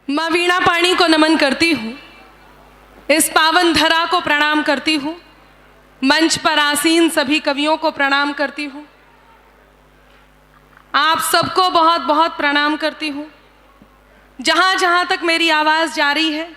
माँ वीणा पाणी को नमन करती हूँ, इस पावन धरा को प्रणाम करती हूँ, मंच पर आसीन सभी कवियों को प्रणाम करती हूँ, आप सबको बहुत बहुत प्रणाम करती हूँ। जहाँ जहाँ तक मेरी आवाज़ जा रही है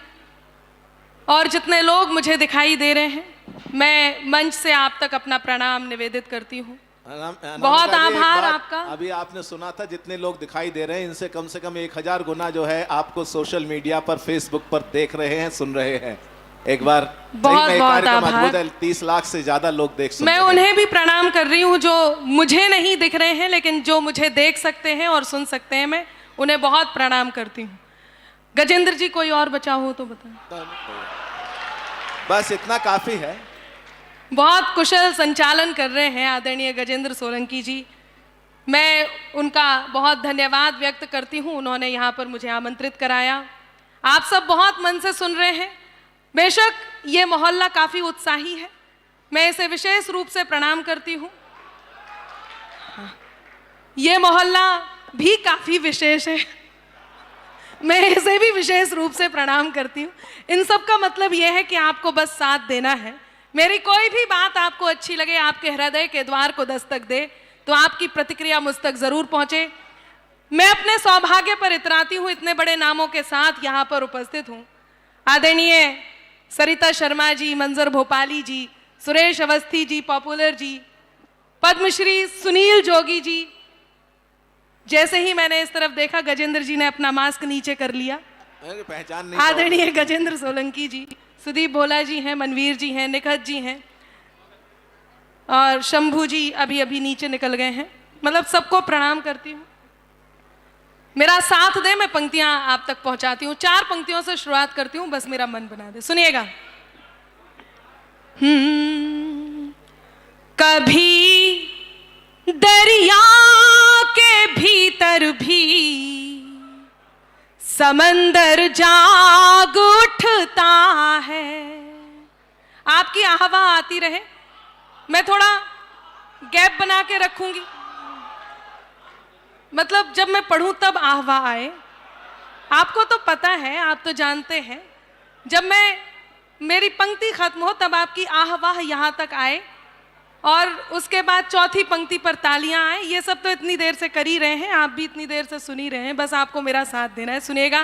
और जितने लोग मुझे दिखाई दे रहे हैं, मैं मंच से आप तक अपना प्रणाम निवेदित करती हूँ। बहुत आभार आपका। अभी आपने सुना था, जितने लोग दिखाई दे रहे हैं इनसे कम से कम 1000 गुना जो है आपको सोशल मीडिया पर, फेसबुक पर देख रहे हैं, सुन रहे हैं। एक बार बहुत बहुत आभार। 30 लाख से ज्यादा लोग देख सुन मैं उन्हें भी प्रणाम कर रही हूँ जो मुझे नहीं दिख रहे हैं, लेकिन जो मुझे देख सकते हैं और सुन सकते हैं, मैं उन्हें बहुत प्रणाम करती हूँ। गजेंद्र जी, कोई और बचा हो तो बताएं। बस इतना काफी है। बहुत कुशल संचालन कर रहे हैं आदरणीय गजेंद्र सोलंकी जी, मैं उनका बहुत धन्यवाद व्यक्त करती हूँ। उन्होंने यहाँ पर मुझे आमंत्रित कराया। आप सब बहुत मन से सुन रहे हैं। बेशक ये मोहल्ला काफ़ी उत्साही है, मैं इसे विशेष रूप से प्रणाम करती हूँ। ये मोहल्ला भी काफ़ी विशेष है, मैं इसे भी विशेष रूप से प्रणाम करती हूँ। इन सब का मतलब यह है कि आपको बस साथ देना है। मेरी कोई भी बात आपको अच्छी लगे, आपके हृदय के द्वार को दस्तक दे, तो आपकी प्रतिक्रिया मुझ तक ज़रूर पहुँचे। मैं अपने सौभाग्य पर इतराती हूँ, इतने बड़े नामों के साथ यहाँ पर उपस्थित हूँ। आदरणीय सरिता शर्मा जी, मंजर भोपाली जी, सुरेश अवस्थी जी, पॉपुलर जी, पद्मश्री सुनील जोगी जी। जैसे ही मैंने इस तरफ देखा, गजेंद्र जी ने अपना मास्क नीचे कर लिया। पहचान नहीं। आदरणीय गजेंद्र सोलंकी जी, सुदीप भोला जी हैं, मनवीर जी हैं, निखत जी हैं और शंभू जी अभी अभी नीचे निकल गए हैं। मतलब सबको प्रणाम करती हूँ। मेरा साथ दे, मैं पंक्तियां आप तक पहुंचाती हूँ। 4 पंक्तियों से शुरुआत करती हूँ, बस मेरा मन बना दे। सुनिएगा। कभी दरिया के भीतर भी समंदर जाग उठता है। आपकी आवाज़ आती रहे, मैं थोड़ा गैप बना के रखूंगी, मतलब जब मैं पढ़ूं तब आवाज़ आए। आपको तो पता है, आप तो जानते हैं, जब मेरी पंक्ति खत्म हो तब आपकी आवाज़ यहाँ तक आए और उसके बाद चौथी पंक्ति पर तालियां आए। ये सब तो इतनी देर से कर ही रहे हैं, आप भी इतनी देर से सुन ही रहे हैं, बस आपको मेरा साथ देना है। सुनिएगा।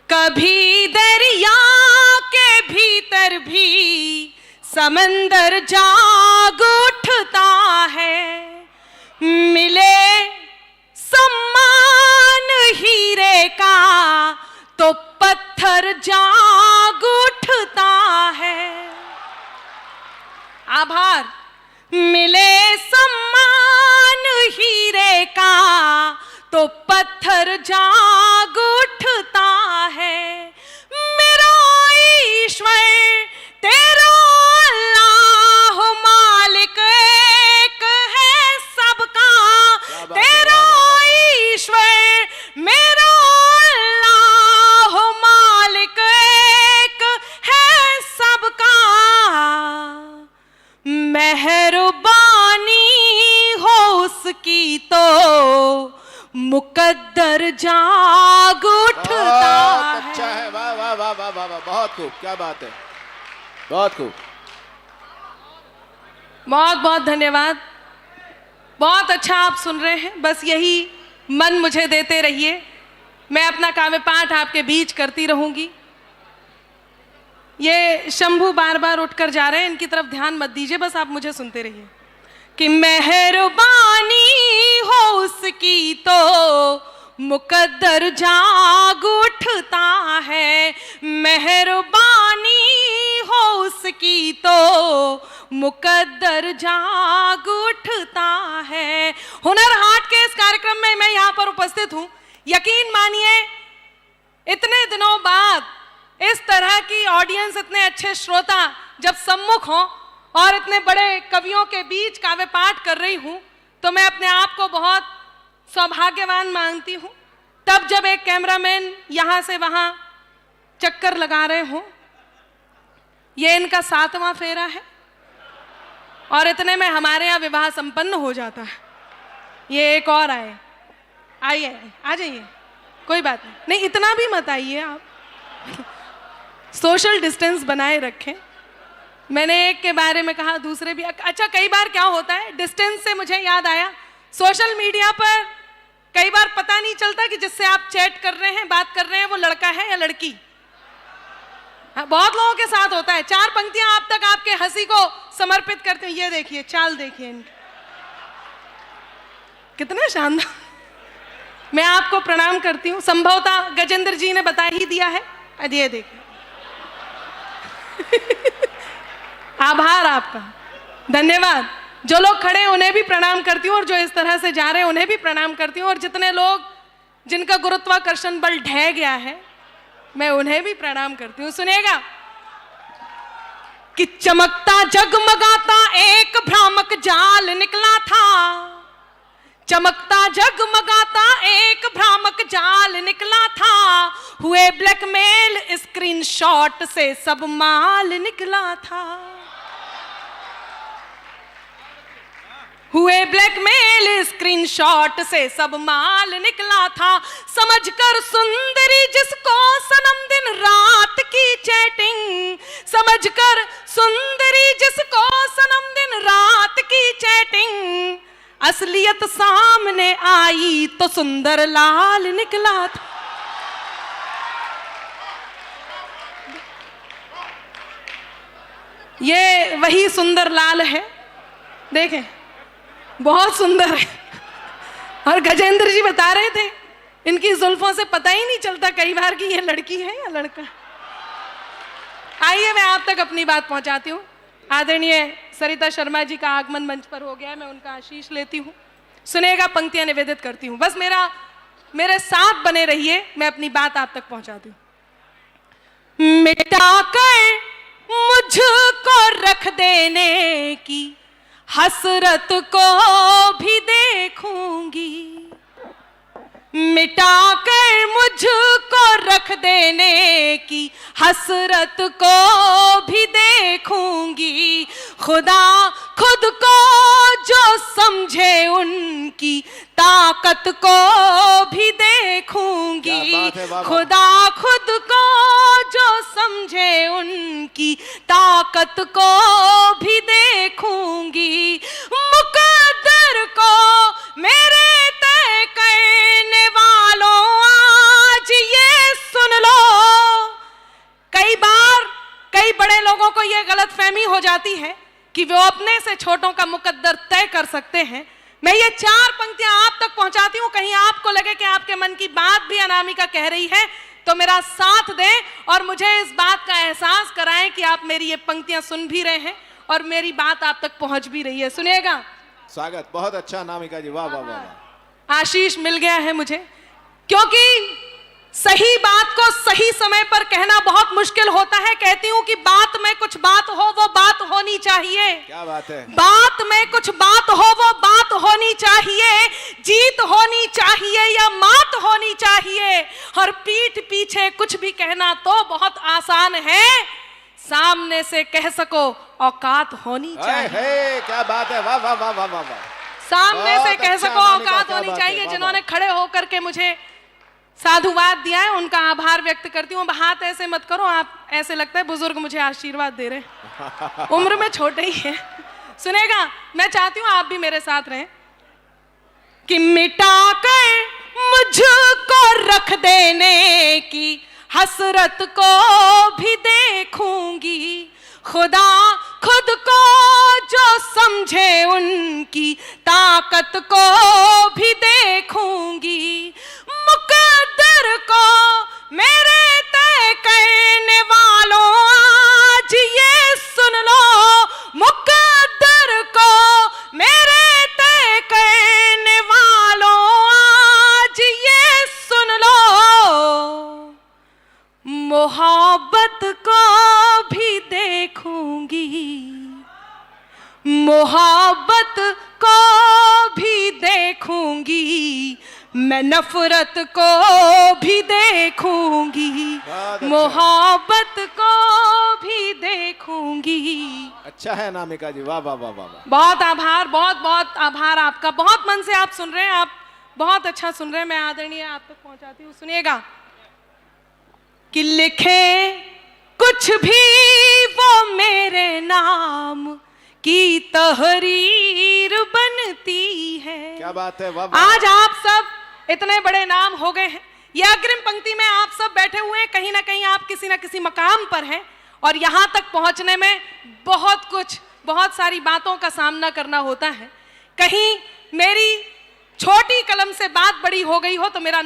कभी दरिया के भीतर भी समंदर जाग उठता है, मिले सम्मान हीरे का तो पत्थर जाग उठता है। आभार। मिले सम्मान हीरे का तो पत्थर जाग उठता है। मेरा ईश्वर तेरा अल्लाह मालिक एक है सबका। तेरा ईश्वर मेरा अल्लाह मालिक एक है सबका। मेहरबानी हो उसकी तो मुकद्दर जाग उठता है। अच्छा है, वाह वाह वाह वाह वाह वाह, बहुत खूब, क्या बात है, बहुत खूब। बहुत बहुत धन्यवाद। बहुत अच्छा आप सुन रहे हैं, बस यही मन मुझे देते रहिए, मैं अपना काव्य पाठ आपके बीच करती रहूंगी। ये शंभू बार बार उठकर जा रहे हैं, इनकी तरफ ध्यान मत दीजिए, बस आप मुझे सुनते रहिए। कि मेहरबानी हो उसकी तो मुकद्दर जाग उठता है। मेहरबानी हो उसकी तो मुकद्दर जाग उठता है। हुनर हाट के इस कार्यक्रम में मैं यहाँ पर उपस्थित हूँ। यकीन मानिए, इतने दिनों बाद इस तरह की ऑडियंस, इतने अच्छे श्रोता जब सम्मुख हों और इतने बड़े कवियों के बीच काव्य पाठ कर रही हूँ, तो मैं अपने आप को बहुत सौभाग्यवान मानती हूँ। तब जब एक कैमरामैन यहाँ से वहाँ चक्कर लगा रहे हों, ये इनका 7वां फेरा है और इतने में हमारे यहाँ विवाह संपन्न हो जाता है। ये एक और आए, आइए आ जाइए। कोई बात नहीं, नहीं इतना भी मत आइए आप। सोशल डिस्टेंस बनाए रखें। मैंने एक के बारे में कहा, दूसरे भी। अच्छा, कई बार क्या होता है, डिस्टेंस से मुझे याद आया, सोशल मीडिया पर कई बार पता नहीं चलता कि जिससे आप चैट कर रहे हैं, बात कर रहे हैं, वो लड़का है या लड़की। हाँ, बहुत लोगों के साथ होता है। 4 पंक्तियां आप तक आपके हंसी को समर्पित करते हैं। ये देखिए, चाल देखिए इनकी, कितना शानदार। मैं आपको प्रणाम करती हूँ। संभवतः गजेंद्र जी ने बता ही दिया है। ये देखिए, आभार आपका, धन्यवाद। जो लोग खड़े हैं उन्हें भी प्रणाम करती हूँ, और जो इस तरह से जा रहे हैं उन्हें भी प्रणाम करती हूँ, और जितने लोग जिनका गुरुत्वाकर्षण बल ढह गया है, मैं उन्हें भी प्रणाम करती हूँ। सुनिएगा कि चमकता जगमगाता एक भ्रामक जाल निकला था, चमकता जगमगाता एक भ्रामक जाल निकला था, हुए ब्लैकमेल स्क्रीनशॉट से सब माल निकला था, हुए ब्लैकमेल स्क्रीनशॉट से सब माल निकला था, समझकर सुंदरी जिसको सनम दिन रात की चैटिंग, समझकर सुंदरी जिसको सनम दिन रात की चैटिंग, असलियत सामने आई तो सुंदर लाल निकला था। ये वही सुंदर लाल है, देखें बहुत सुंदर है। और गजेंद्र जी बता रहे थे, इनकी जुल्फों से पता ही नहीं चलता कई बार कि ये लड़की है या लड़का। आइए मैं आप तक अपनी बात पहुंचाती हूँ। आदरणीय सरिता शर्मा जी का आगमन मंच पर हो गया है, मैं उनका आशीष लेती हूँ। सुनेगा, पंक्तियां निवेदित करती हूँ, बस मेरे साथ बने रहिए, मैं अपनी बात आप तक पहुंचाती हूँ। मिटा कर मुझको रख देने की हसरत को भी देखूंगी, मिटा कर मुझको रख देने की हसरत को भी देखूंगी, खुदा खुद को जो समझे उनकी ताकत को भी देखूंगी, खुदा खुद को जो समझे उनकी ताकत को भी देखूंगी, मुकद्दर को मेरे तय करने वालों आज ये सुन लो। कई बार कई बड़े लोगों को यह गलतफहमी हो जाती है कि वो अपने से छोटों का मुकद्दर तय कर सकते हैं। मैं ये 4 पंक्तियां आप तक पहुंचाती हूं, कहीं आपको लगे कि आपके मन की बात भी अनामिका कह रही है तो मेरा साथ दें और मुझे इस बात का एहसास कराएं कि आप मेरी ये पंक्तियां सुन भी रहे हैं और मेरी बात आप तक पहुंच भी रही है। सुनिएगा। स्वागत, बहुत अच्छा अनामिका जी, वाह वाह वाह। आशीष मिल गया है मुझे, क्योंकि सही बात को सही समय पर कहना बहुत मुश्किल होता है। कहती हूं कि बात में कुछ बात हो, वो बात होनी चाहिए। क्या बात है। बात में कुछ बात हो, वो बात होनी चाहिए। जीत होनी चाहिए या मात होनी चाहिए। और पीठ पीछे कुछ भी कहना तो बहुत आसान है, सामने से कह सको औकात होनी चाहिए। क्या बात है, वाह वाह वाह वाह वाह। सामने से कह सको औकात होनी चाहिए। जिन्होंने खड़े होकर के मुझे साधुवाद दिया है उनका आभार व्यक्त करती हूँ। हाथ ऐसे मत करो, आप ऐसे लगता है बुजुर्ग मुझे आशीर्वाद दे रहे, उम्र में छोटे ही है। सुनेगा, मैं चाहती हूँ आप भी मेरे साथ रहें कि मिटा कर मुझको रख देने की हसरत को भी देखूंगी, खुदा खुद को जो समझे उनकी ताकत को भी देखूंगी, मुकद्दर को मेरे तय करने वालों आज ये सुन लो, मुकद्दर को मेरे तय करने वालों आज ये सुन लो, मोहब्बत को भी देखूंगी, मोहब्बत को भी देखूंगी, मैं नफरत को भी देखूंगी, मोहब्बत को भी देखूंगी। अच्छा है अनामिका जी, वाह वाह वाह वाह। बहुत आभार, बहुत बहुत आभार आपका। बहुत मन से आप सुन रहे हैं, आप बहुत अच्छा सुन रहे हैं। मैं आदरणीय आप तक पहुंचाती हूँ, सुनिएगा। कि लिखे कुछ भी वो मेरे नाम की तहरीर बनती है। क्या बात है, वाह। आज आप सब इतने बड़े नाम हो गए हैं, ये अग्रिम पंक्ति में आप सब बैठे हुए हैं, कहीं ना कहीं आप किसी ना किसी मकाम पर हैं और यहाँ तक पहुँचने में बहुत सारी बातों का सामना करना होता है। कहीं मेरी छोटी कलम से बात बड़ी हो गई हो तो मेरा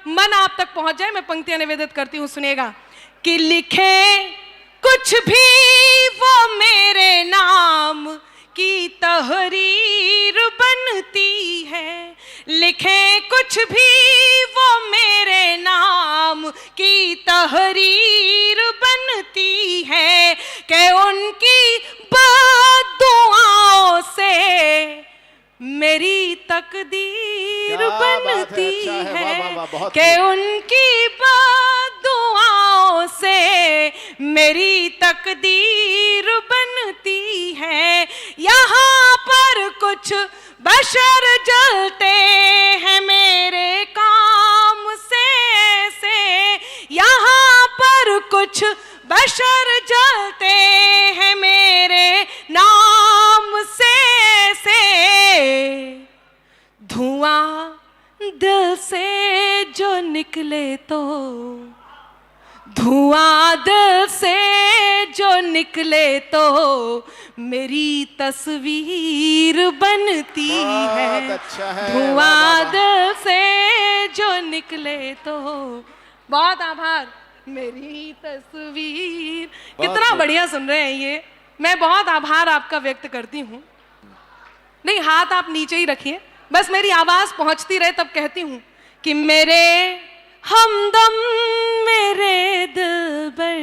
मन आप तक पहुंच जाए। मैं पंक्तियां निवेदित करती हूं, सुनिएगा। कि लिखे कुछ भी वो मेरे नाम की तहरीर बनती है, लिखे कुछ भी वो मेरे नाम की तहरीर बनती है, कि उनकी बद्दुआओं से मेरी तकदीर बनती है, कि उनकी बद्दुआओं से मेरी तकदीर बनती है। यहाँ पर कुछ बशर जलते हैं मेरे काम से, यहाँ पर कुछ बशर जलते हैं मेरे नाम से। धुआं दिल से जो निकले तो, धुआं दिल से जो निकले तो मेरी तस्वीर बनती है। अच्छा है, धुआं दिल से जो निकले तो, बहुत आभार। मेरी तस्वीर, कितना बढ़िया सुन रहे हैं ये। मैं बहुत आभार आपका व्यक्त करती हूँ। नहीं, हाथ आप नीचे ही रखिए, बस मेरी आवाज पहुंचती रहे तब कहती हूं कि मेरे हमदम मेरे दिलबर,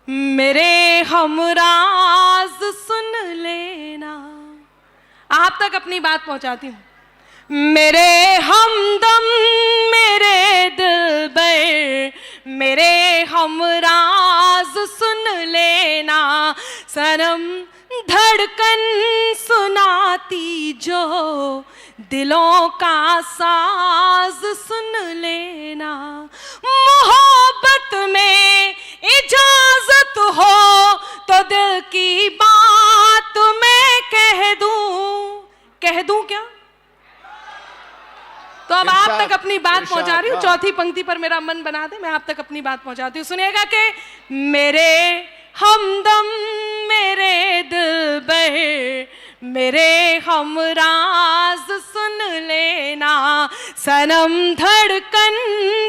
मेरे हमराज सुन लेना। आप तक अपनी बात पहुंचाती हूं। मेरे हमदम मेरे दिलबर, मेरे हमराज सुन लेना। सनम धड़कन सुनाती जो दिलों का साज सुन लेना। मोहब्बत में इजाजत हो तो दिल की बात मैं कह दूं क्या? तो अब आप तक अपनी बात पहुंचा रही हूँ। चौथी पंक्ति पर मेरा मन बना दे, मैं आप तक अपनी बात पहुंचाती हूँ। सुनिएगा कि मेरे हमदम मेरे दिलबर, मेरे हमराज सुन लेना। सनम धड़कन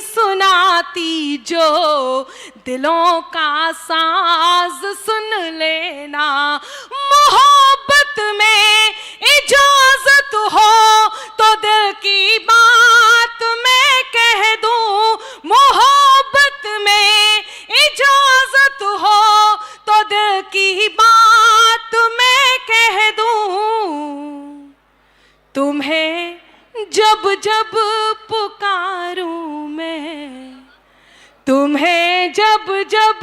सुनाती जो दिलों का साज सुन लेना। मोहब्बत में इजाजत हो तो दिल की बात मैं कह दूं। मोहब्बत में इजाजत हो तो दिल की बात मैं कह दूं। तुम्हें जब जब पुकारूं मैं, तुम्हें जब जब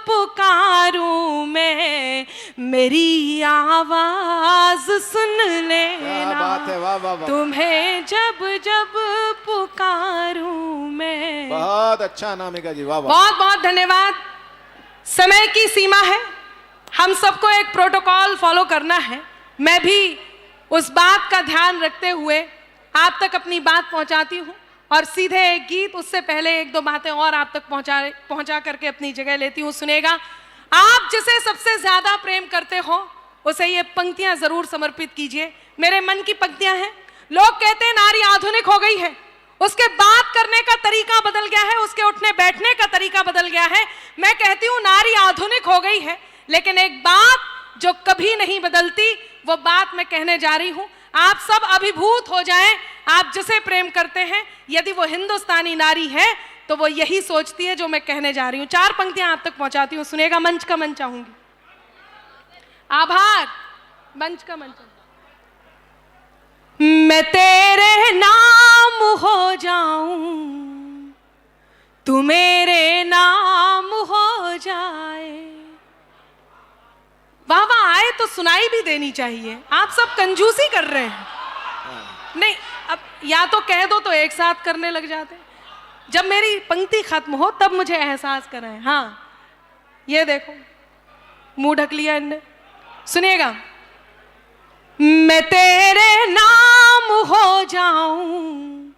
पुकारूं मैं, मेरी आवाज सुन लेना। बात है, वाह वाह वाह। तुम्हें जब जब पुकारूं मैं। बहुत अच्छा अनामिका जी, वाह वाह। बहुत बहुत धन्यवाद। समय की सीमा है, हम सबको एक प्रोटोकॉल फॉलो करना है। मैं भी उस बात का ध्यान रखते हुए आप तक अपनी बात पहुंचाती हूं और सीधे एक गीत, उससे पहले एक दो बातें और आप तक पहुंचा करके अपनी जगह लेती हूं। सुनेगा, आप जिसे सबसे ज्यादा प्रेम करते हो उसे ये पंक्तियां जरूर समर्पित कीजिए। मेरे मन की पंक्तियां हैं। लोग कहते हैं नारी आधुनिक हो गई है, उसके बात करने का तरीका बदल गया है, उसके उठने बैठने का तरीका बदल गया है। मैं कहती हूं नारी आधुनिक हो गई है, लेकिन एक बात जो कभी नहीं बदलती, वो बात मैं कहने जा रही हूं। आप सब अभिभूत हो जाएं। आप जिसे प्रेम करते हैं, यदि वो हिंदुस्तानी नारी है तो वो यही सोचती है जो मैं कहने जा रही हूं। 4 पंक्तियां आप तक पहुंचाती हूं, सुनेगा। मंच का मंच चाहूंगी। आभार। मंच का मंच। मैं तेरे नाम हो जाऊं, तू मेरे नाम हो जाए। वाह वाह आए तो सुनाई भी देनी चाहिए। आप सब कंजूसी कर रहे हैं। नहीं, अब या तो कह दो तो एक साथ करने लग जाते। जब मेरी पंक्ति खत्म हो तब मुझे एहसास कराएं। हाँ, ये देखो मुंह ढक लिया इनने। सुनिएगा। मैं तेरे नाम हो जाऊं,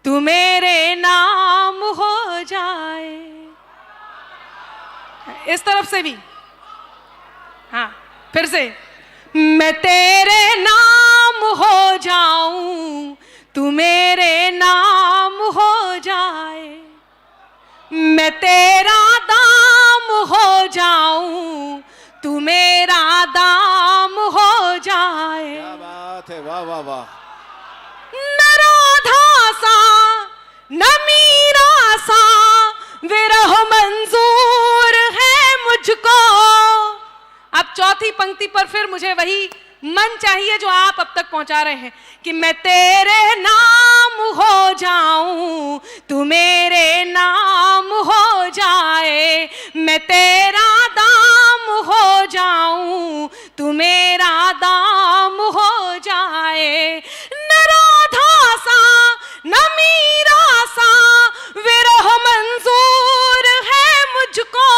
तू मेरे नाम हो जाए। इस तरफ से भी। हाँ, फिर से। मैं तेरे नाम हो जाऊं, तू मेरे नाम हो जाए। मैं तेरा दाम हो जाऊं, तू मेरा दाम हो जाए। क्या बात है, वाह वाह वाह। न राधा सा न मीरा सा विरह मंजूर है मुझको। अब चौथी पंक्ति पर फिर मुझे वही मन चाहिए जो आप अब तक पहुंचा रहे हैं कि मैं तेरे नाम हो जाऊं, तू मेरे नाम हो जाए। मैं तेरा दाम हो जाऊं, तू मेरा दाम हो जाए। न राधा सा न मीरा सा विरह मंजूर है मुझको।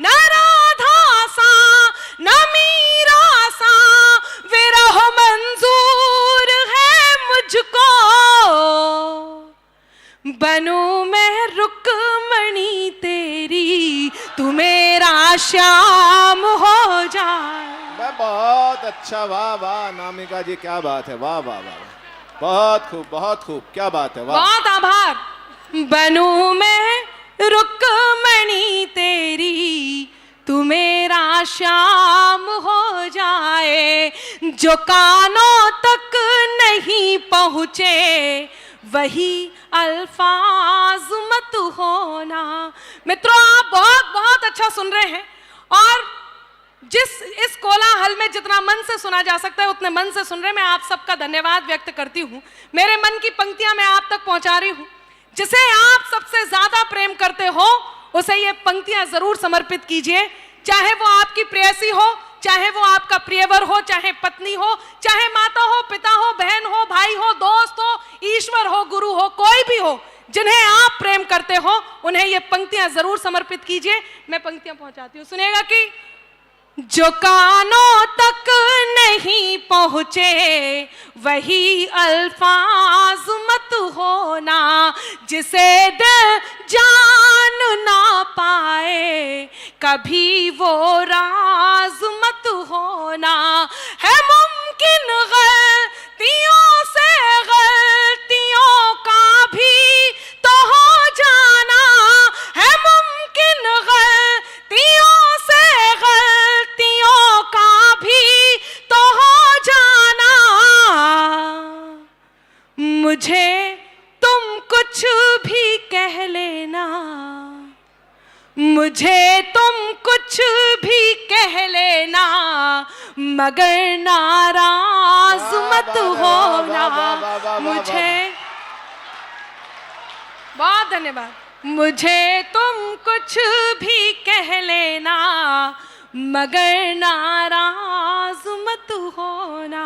न राधा सा न मीरा सा विरह मंजूर है मुझको। बनूं मैं रुक्मणी तेरी, तू मेरा श्याम हो जाए। बहुत अच्छा, वाह वाह नामिका जी, क्या बात है, वाह वाह वाह, बहुत खूब बहुत खूब, क्या बात है, वाह। बहुत आभार। बनूं मैं रुक्मणी तेरी, तू मेरा श्याम हो जाए। जो कानों तक नहीं पहुँचे वही अल्फाज मत होना। मित्रों, आप बहुत बहुत अच्छा सुन रहे हैं और इस कोलाहल में जितना मन से सुना जा सकता है उतने मन से सुन रहे। मैं आप सबका धन्यवाद व्यक्त करती हूँ। मेरे मन की पंक्तियां मैं आप तक पहुंचा रही हूँ। जिसे आप सबसे ज्यादा प्रेम करते हो उसे ये पंक्तियां जरूर समर्पित कीजिए, चाहे वो आपकी प्रेयसी हो, चाहे वो आपका प्रियवर हो, चाहे पत्नी हो, चाहे माता हो, पिता हो, बहन हो, भाई हो, दोस्त हो, ईश्वर हो, गुरु हो, कोई भी हो। जिन्हें आप प्रेम करते हो उन्हें ये पंक्तियां जरूर समर्पित कीजिए। मैं पंक्तियां पहुंचाती हूँ, सुनिएगा कि जो कानों तक नहीं पहुँचे वही अल्फाज मत होना। जिसे दिल जान ना पाए कभी वो राज मत होना। है मुमकिन गलतियों से गलतियों का भी तो हो जाना। है मुमकिन गलतियों से गलतियों का भी तो हो जाना। मुझे तुम कुछ भी कह लेना, मुझे तुम कुछ भी कह लेना, मगर नाराज मत होना। मुझे बहुत धन्यवाद। मुझे तुम कुछ भी कह लेना, मगर नाराज मत होना।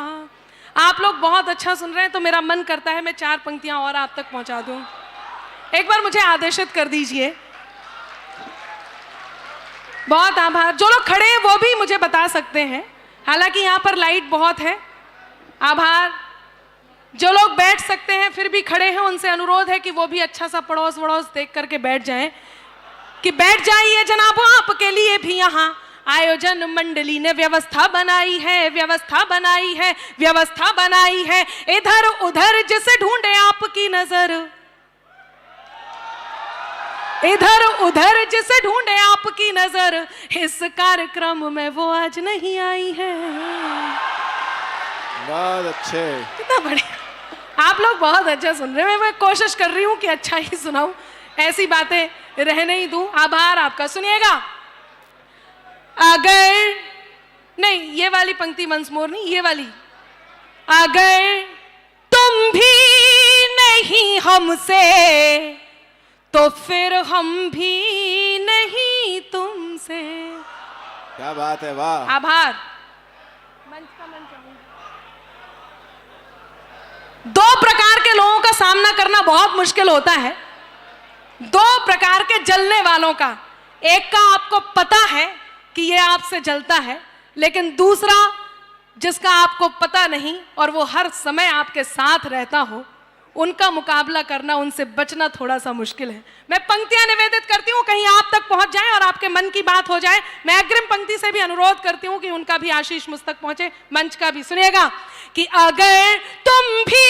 आप लोग बहुत अच्छा सुन रहे हैं तो मेरा मन करता है मैं 4 पंक्तियां और आप तक पहुंचा दूं। एक बार मुझे आदेशित कर दीजिए। बहुत आभार। जो लोग खड़े हैं वो भी मुझे बता सकते हैं, हालांकि यहाँ पर लाइट बहुत है। आभार। जो लोग बैठ सकते हैं फिर भी खड़े हैं उनसे अनुरोध है कि वो भी अच्छा सा पड़ोस वड़ोस देख करके बैठ जाएं। कि बैठ जाइए जनाब, आपके लिए भी यहाँ आयोजन मंडली ने व्यवस्था बनाई है, व्यवस्था बनाई है, व्यवस्था बनाई है। इधर उधर जिसे ढूंढे आपकी नजर, इधर उधर जिसे ढूंढे आपकी नजर, इस कार्यक्रम में वो आज नहीं आई है। बहुत अच्छे, कितना बढ़िया। आप लोग बहुत अच्छा सुन रहे हैं। मैं कोशिश कर रही हूँ कि अच्छा ही सुनाऊं, ऐसी बातें रहने ही दूं। आभार आपका। सुनिएगा। अगर नहीं, ये वाली पंक्ति वंस मोर नहीं, ये वाली। अगर तुम भी नहीं हमसे तो फिर हम भी नहीं तुमसे। क्या बात है, वाह। आभार। मंच का मंच। दो प्रकार के लोगों का सामना करना बहुत मुश्किल होता है। दो प्रकार के जलने वालों का, एक का आपको पता है कि ये आपसे जलता है, लेकिन दूसरा जिसका आपको पता नहीं और वो हर समय आपके साथ रहता हो, उनका मुकाबला करना, उनसे बचना थोड़ा सा मुश्किल है। मैं पंक्तियां निवेदित करती हूँ, कहीं आप तक पहुंच जाए और आपके मन की बात हो जाए। मैं अग्रिम पंक्ति से भी अनुरोध करती हूँ कि उनका भी आशीष मुझ तक पहुंचे, मंच का भी। सुनिएगा कि अगर तुम भी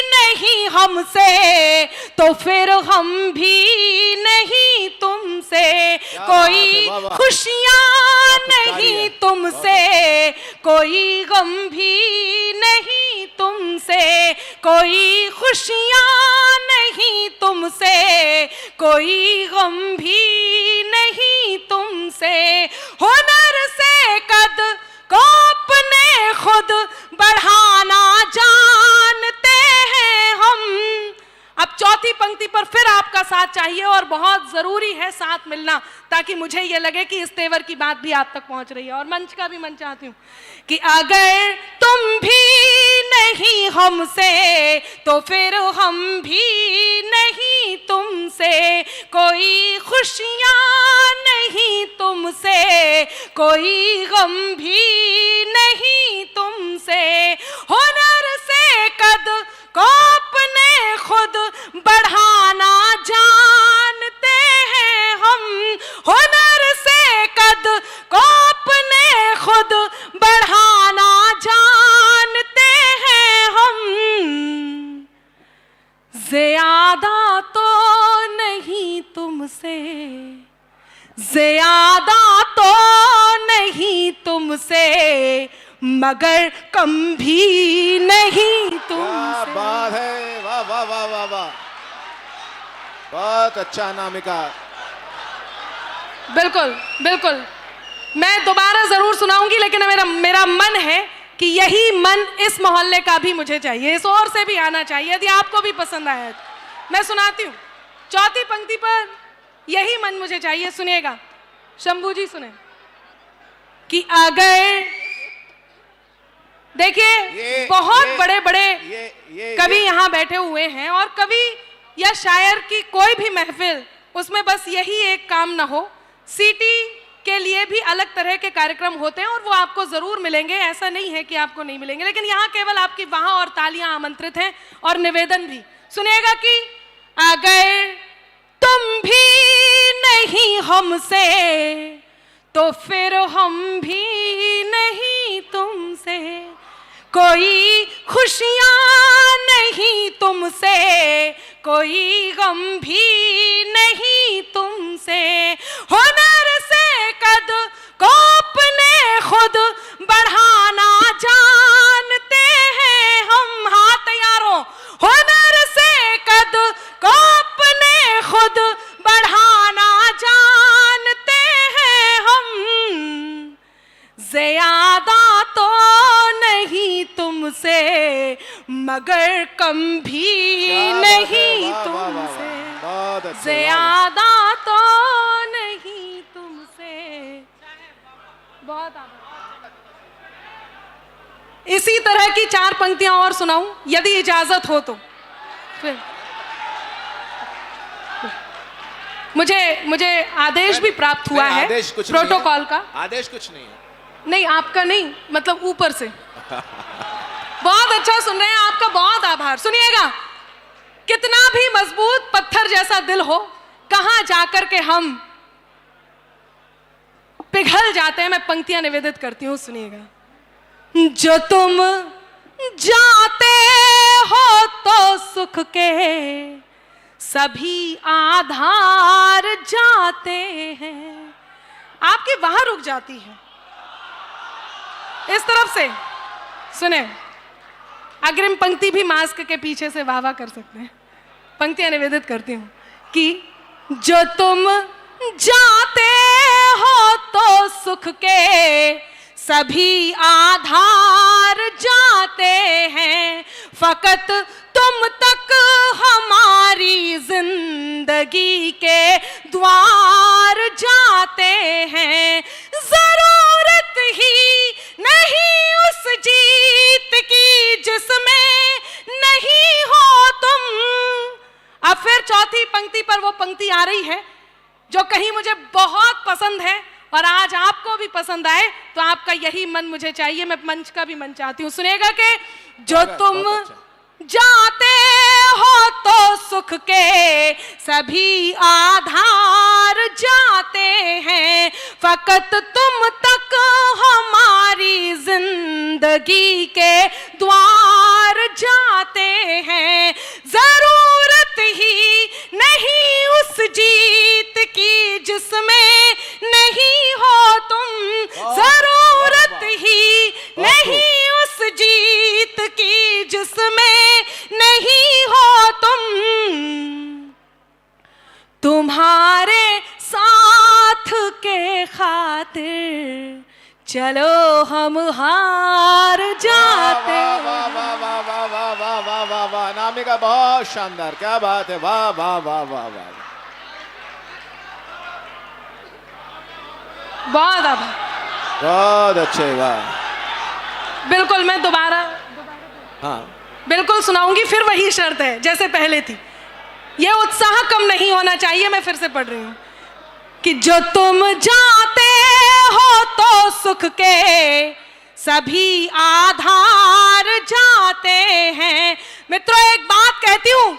नहीं हमसे तो फिर हम भी नहीं तुमसे, कोई खुशियां नहीं तुमसे, कोई गम भी नहीं तुमसे, कोई खुशियां नहीं तुमसे, कोई गम भी नहीं तुमसे। हुनर से कद को अपने खुद बढ़ाना जानते हैं हम। अब चौथी पंक्ति पर फिर आपका साथ चाहिए और बहुत जरूरी है साथ मिलना, ताकि मुझे ये लगे कि इस तेवर की बात भी आप तक पहुंच रही है। और मंच का भी मन चाहती हूं कि अगर तुम भी नहीं हमसे तो फिर हम भी नहीं तुमसे, कोई खुशियां नहीं तुमसे, कोई गम भी नहीं तुमसे। हुनर से कद को अपने खुद बढ़ाना जानते हैं हम। हुनर से कद को अपने खुद बढ़ाना जानते हैं हम। ज्यादा तो नहीं तुमसे, ज्यादा तो नहीं तुमसे, मगर कम भी नहीं तुमसे। क्या बात है, वाह वाह वाह वाह वाह, बहुत अच्छा अनामिका। बिल्कुल बिल्कुल, मैं दोबारा जरूर सुनाऊंगी, लेकिन मेरा मन है कि यही मन इस मोहल्ले का भी मुझे चाहिए, इस ओर से भी आना चाहिए। यदि आपको भी पसंद आया तो मैं सुनाती हूँ। चौथी पंक्ति पर यही मन मुझे चाहिए। सुनिएगा, शंभू जी सुने कि अगर, देखिए बहुत बड़े बड़े कवि यहाँ बैठे हुए हैं, और कवि या शायर की कोई भी महफिल, उसमें बस यही एक काम ना हो। सीटी के लिए भी अलग तरह के कार्यक्रम होते हैं और वो आपको जरूर मिलेंगे, ऐसा नहीं है कि आपको नहीं मिलेंगे, लेकिन यहाँ केवल आपकी वाह और तालियां आमंत्रित हैं और निवेदन भी। सुनिएगा कि अगर तुम भी नहीं हमसे तो फिर हम भी नहीं तुमसे, कोई खुशियां नहीं तुमसे, कोई गम भी नहीं तुमसे। हुनर से कद को अपने खुद बढ़ाना जानते हैं हम। हाथ तैयार हो। हुनर से कद को अपने खुद बढ़ाना जानते हैं हम। ज्यादा तो नहीं तुमसे, मगर कम भी नहीं तुमसे, ज्यादा तो नहीं तुमसे। बहुत आभार। इसी तरह की 4 पंक्तियां और सुनाऊं यदि इजाजत हो तो। फिर मुझे आदेश भी प्राप्त हुआ है प्रोटोकॉल का। आदेश कुछ नहीं है। नहीं, आपका नहीं, मतलब ऊपर से। बहुत अच्छा सुन रहे हैं, आपका बहुत आभार। सुनिएगा, कितना भी मजबूत पत्थर जैसा दिल हो, कहां जाकर के हम पिघल जाते हैं। मैं पंक्तियां निवेदित करती हूं, सुनिएगा। जो तुम जाते हो तो सुख के सभी आधार जाते हैं। आपकी वहां रुक जाती है, इस तरफ से सुने। अग्रिम पंक्ति भी मास्क के पीछे से वाह वाह कर सकते हैं। पंक्तियां निवेदित करती हूं कि जो तुम जाते हो तो सुख के सभी आधार जाते हैं, फकत तुम तक हमारी जिंदगी के द्वार जाते हैं। जरूरत ही नहीं उस जीत की जिसमें नहीं हो तुम। अब फिर चौथी पंक्ति पर वो पंक्ति आ रही है जो कहीं मुझे बहुत पसंद है और आज आपको भी पसंद आए, तो आपका यही मन मुझे चाहिए। मैं मंच का भी मन चाहती हूँ, सुनेगा कि जो तुम जाते हो तो सुख के सभी आधार जाते हैं, फकत तुम तक हमारी जिंदगी के द्वार जाते हैं। जरूरत ही नहीं उस जीत की जिसमें नहीं हो तुम, जरूरत ही नहीं उस जीत की जिसमें नहीं हो तुम। तुम्हारे साथ के खातिर चलो हम हार जाते। वाह वाह वाह वाह वाह वाह वाह वाह वाह, अनामिका बहुत शानदार, क्या बात है, वाह वाह वाह वाह वाह, बहुत आभार, बहुत अच्छे, वाह। बिल्कुल मैं दोबारा हाँ बिल्कुल सुनाऊंगी, फिर वही शर्त है जैसे पहले थी। ये उत्साह कम नहीं होना चाहिए। मैं फिर से पढ़ रही हूं कि जो तुम जाते हो तो सुख के सभी आधार जाते हैं। मित्रों, एक बात कहती हूं,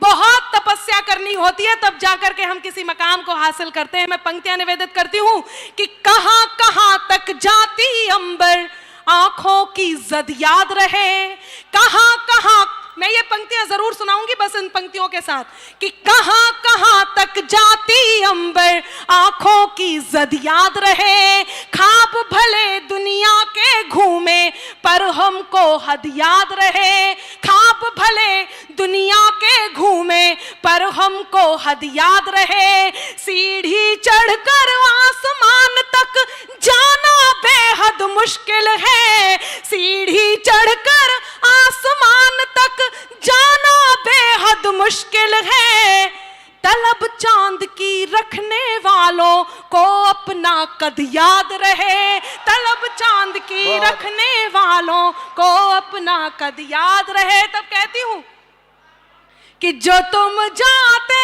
बहुत तपस्या करनी होती है तब जाकर के हम किसी मकाम को हासिल करते हैं। मैं पंक्तियां निवेदित करती हूं कि कहां कहां तक जाती अंबर आंखों की जद याद रहे, कहां कहां, मैं ये पंक्तियां जरूर सुनाऊंगी बस इन पंक्तियों के साथ, कि कहां कहां तक जाती अंबर आंखों की जद याद रहे, खाब भले दुनिया के घूमे पर हमको हद याद रहे, खाब भले दुनिया के घूमे पर हमको हद याद रहे, सीढ़ी चढ़कर आसमान तक जाना बेहद मुश्किल है, सीढ़ी चढ़कर आसमान तक जाना बेहद मुश्किल है, तलब चांद की रखने वालों को अपना कद याद रहे, तलब चांद की रखने वालों को अपना कद याद रहे। तब कहती हूं कि जो तुम जाते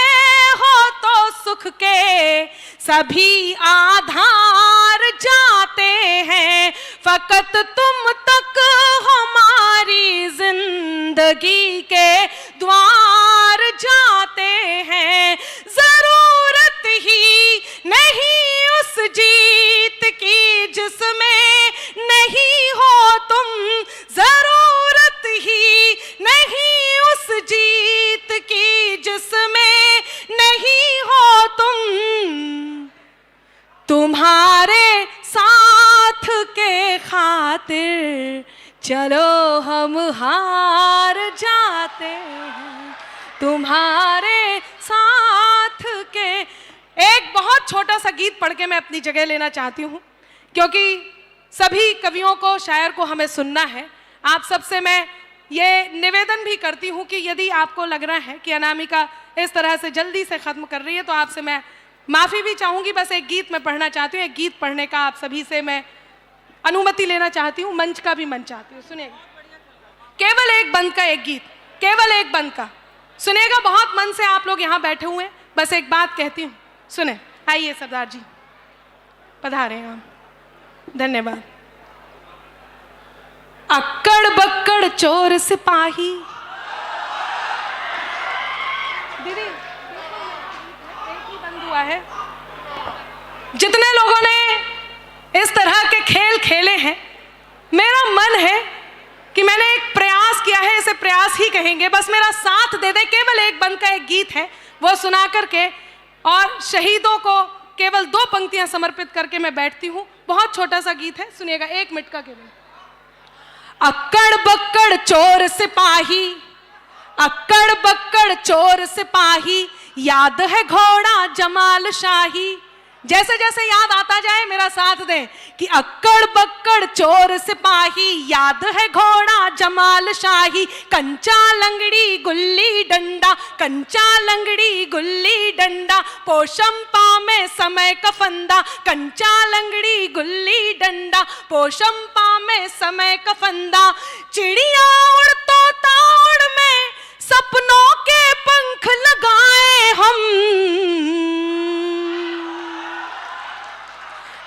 हो तो सुख के सभी आधार जाते हैं, फकत तुम तक हमारी जिंदगी के द्वार जाते हैं। जरूरत ही नहीं उस जीत की जिसमें नहीं हो तुम, जरूरत ही नहीं उस जीत की जिसमें नहीं हो तुम। तुम्हारे साथ के खातिर चलो हम हार जाते हैं, तुम्हारे साथ के। एक बहुत छोटा सा गीत पढ़ के मैं अपनी जगह लेना चाहती हूँ, क्योंकि सभी कवियों को, शायर को हमें सुनना है। आप सबसे मैं ये निवेदन भी करती हूँ कि यदि आपको लग रहा है कि अनामिका इस तरह से जल्दी से ख़त्म कर रही है तो आपसे मैं माफ़ी भी चाहूँगी। बस एक गीत मैं पढ़ना चाहती हूँ, एक गीत पढ़ने का आप सभी से मैं अनुमति लेना चाहती हूँ, मंच का भी मन चाहती हूँ। सुनिएगा, केवल एक बंद का एक गीत, केवल एक बंद का सुनेगा। बहुत मन से आप लोग यहाँ बैठे हुए हैं, बस एक बात कहती हूँ, सुने। आइए सरदार जी पधारे हैं हम, धन्यवाद। अक्कड़ बक्कड़ चोर सिपाही, दीदी एक ही बंद हुआ है। जितने लोगों ने इस तरह के खेल खेले हैं, मेरा मन है कि मैंने एक प्रयास किया है, इसे प्रयास ही कहेंगे, बस मेरा साथ दे दे। केवल एक बंद का एक गीत है, वो सुना करके और शहीदों को केवल 2 पंक्तियां समर्पित करके मैं बैठती हूँ। बहुत छोटा सा गीत है, सुनिएगा, 1 मिनट का केवल। अक्कड़ बक्कड़ चोर सिपाही, अक्कड़ बक्कड़ चोर सिपाही, याद है घोड़ा जमाल शाही। जैसे जैसे याद आता जाए मेरा साथ दें कि अक्कड़ बक्कड़ चोर सिपाही, याद है घोड़ा जमाल शाही, कंचा लंगड़ी गुल्ली डंडा, कंचा लंगड़ी गुल्ली डंडा, पोशंपा में समय का फंदा, कंचा लंगड़ी गुल्ली डंडा, पोशंपा में समय का फंदा, चिड़िया उड़ तोता उड़ में सपनों के पंख लगाए हम,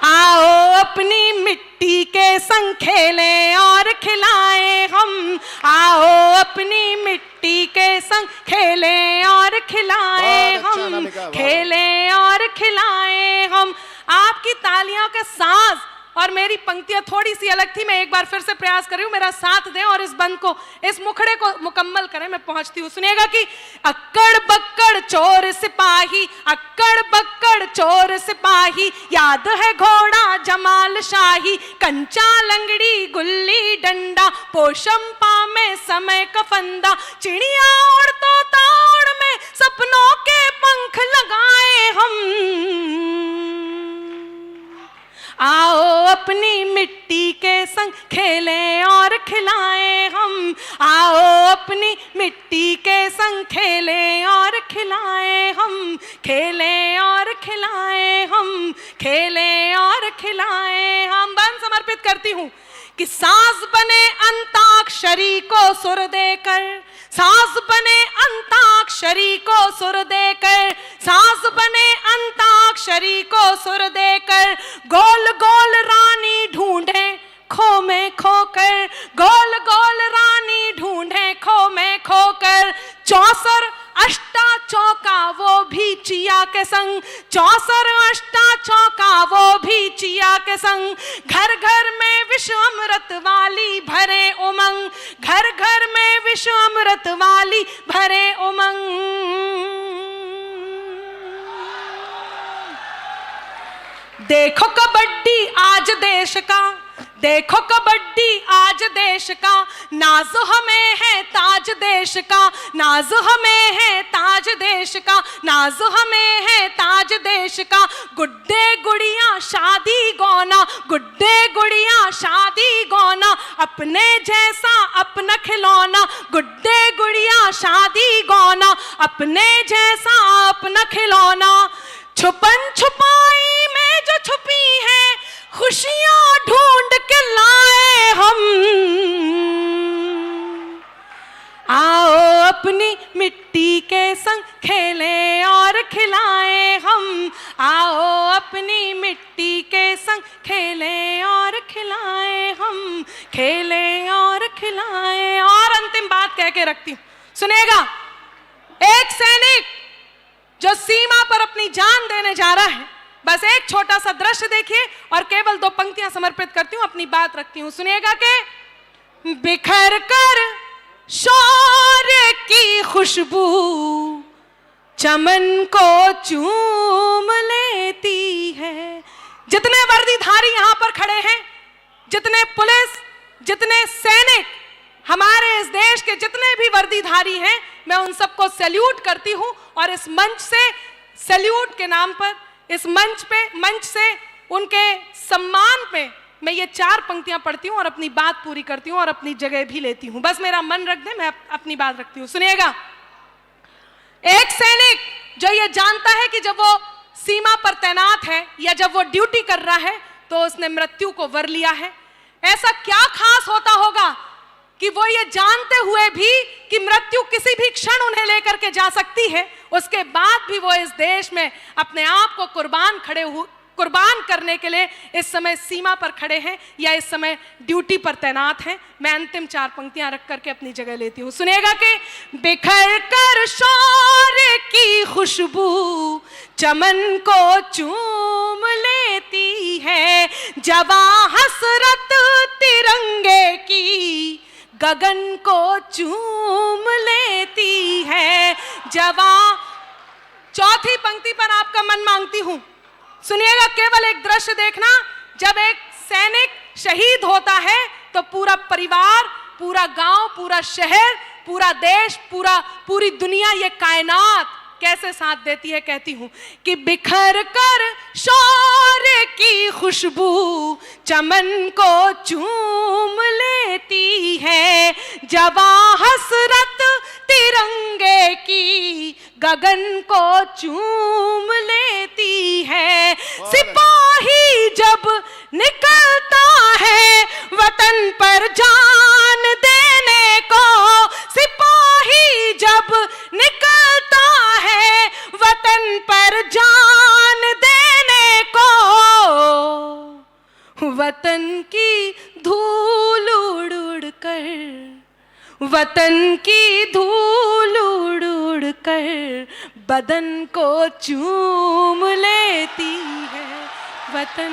आओ अपनी मिट्टी के संग खेलें और खिलाएं हम, आओ अपनी मिट्टी के संग खेलें और खिलाएं हम, खेलें और खिलाएं हम। आपकी तालियों के साज और मेरी पंक्तियां थोड़ी सी अलग थी, मैं एक बार फिर से प्रयास कर रही हूं, मेरा साथ दें और इस बंद को, इस मुखड़े को मुकम्मल करें। मैं पहुंचती हूं, सुनिएगा कि अक्कड़ बक्कड़ चोर सिपाही, अक्कड़ बक्कड़ चोर सिपाही, याद है घोड़ा जमाल शाही, कंचा लंगड़ी गुल्ली डंडा, पोशंपा में समय का फंदा, चिड़िया उड़ तोता उड़ में सपनों के पंख लगाए हम, आओ अपनी मिट्टी के संग खेलें और खिलाएं हम, आओ अपनी मिट्टी के संग खेलें और खिलाएं हम, खेलें और खिलाएं हम, खेलें और खिलाएं हम। बंद समर्पित करती हूँ कि साज बने अंताक्षरी को सुर देकर, साज बने अंताक्षरी को सुर देकर, साज बने अंताक्षरी को सुर देकर, गोल गोल रानी ढूंढे खो में खोकर, गोल गोल रानी ढूंढे खो में खोकर, चौसर अष्टा चौका वो भी चिया के संग, चौसर अष्टा चौका वो भी चिया के संग, घर घर में विश्व अमृत वाली भरे उमंग, घर घर में विश्व अमृत वाली भरे उमंग। देखो कबड्डी आज देश का, देखो कबड्डी आज देश का, नाज हमें है ताज देश का, नाज हमें है ताज देश का, नाज हमें है ताज देश का, गुड्डे गुड़िया शादी गौना, गुड्डे गुड़िया शादी गौना, अपने जैसा अपना खिलौना, गुड्डे गुड़िया शादी गौना, अपने जैसा अपना खिलौना, छुपन छुपाई में जो छुपी है खुशियां ढूंढ के लाए हम, आओ अपनी मिट्टी के संग खेलें और खिलाएं हम, आओ अपनी मिट्टी के संग खेलें और खिलाएं हम, खेलें और खिलाएं। और अंतिम बात कह के रखती हूं, सुनिएगा, एक सैनिक जो सीमा पर अपनी जान देने जा रहा है, बस एक छोटा सा दृश्य देखिए और केवल 2 पंक्तियां समर्पित करती हूं, अपनी बात रखती हूं, सुनिएगा कि बिखर कर शौर्य की खुशबू चमन को चूम लेती है। जितने वर्दीधारी यहां पर खड़े हैं, जितने पुलिस, जितने सैनिक, हमारे इस देश के जितने भी वर्दीधारी हैं, मैं उन सबको सैल्यूट करती हूं और इस मंच से सैल्यूट के नाम पर, इस मंच से उनके सम्मान पे मैं ये 4 पंक्तियां पढ़ती हूं और अपनी बात पूरी करती हूं और अपनी जगह भी लेती हूं। बस मेरा मन रख दे, मैं अपनी बात रखती हूं, सुनिएगा। एक सैनिक जो ये जानता है कि जब वो सीमा पर तैनात है या जब वो ड्यूटी कर रहा है तो उसने मृत्यु को वर लिया है। ऐसा क्या खास होता होगा कि वो ये जानते हुए भी कि मृत्यु किसी भी क्षण उन्हें लेकर के जा सकती है, उसके बाद भी वो इस देश में अपने आप को कुर्बान करने के लिए इस समय सीमा पर खड़े हैं या इस समय ड्यूटी पर तैनात हैं। मैं अंतिम 4 पंक्तियां रख करके अपनी जगह लेती हूं, सुनिएगा कि बिखर कर शौर्य की खुशबू चमन को चूम लेती है, जवां हसरत तिरंगे की गगन को चूम लेती है, जवां। चौथी पंक्ति पर आपका मन मांगती हूं, सुनिएगा, केवल एक दृश्य देखना, जब एक सैनिक शहीद होता है तो पूरा परिवार, पूरा गांव, पूरा शहर, पूरा देश, पूरी दुनिया, ये कायनात कैसे साथ देती है। कहती हूं कि बिखर कर शौर्य की खुशबू चमन को चूम लेती है, जवां हसरत तिरंगे की गगन को चूम लेती है। सिपाही जब निकलता है वतन पर जान देने को, सिपाही जब वतन की धूल उड़ उड़ कर, वतन की धूल उड़ उड़ कर बदन को चूम लेती है, वतन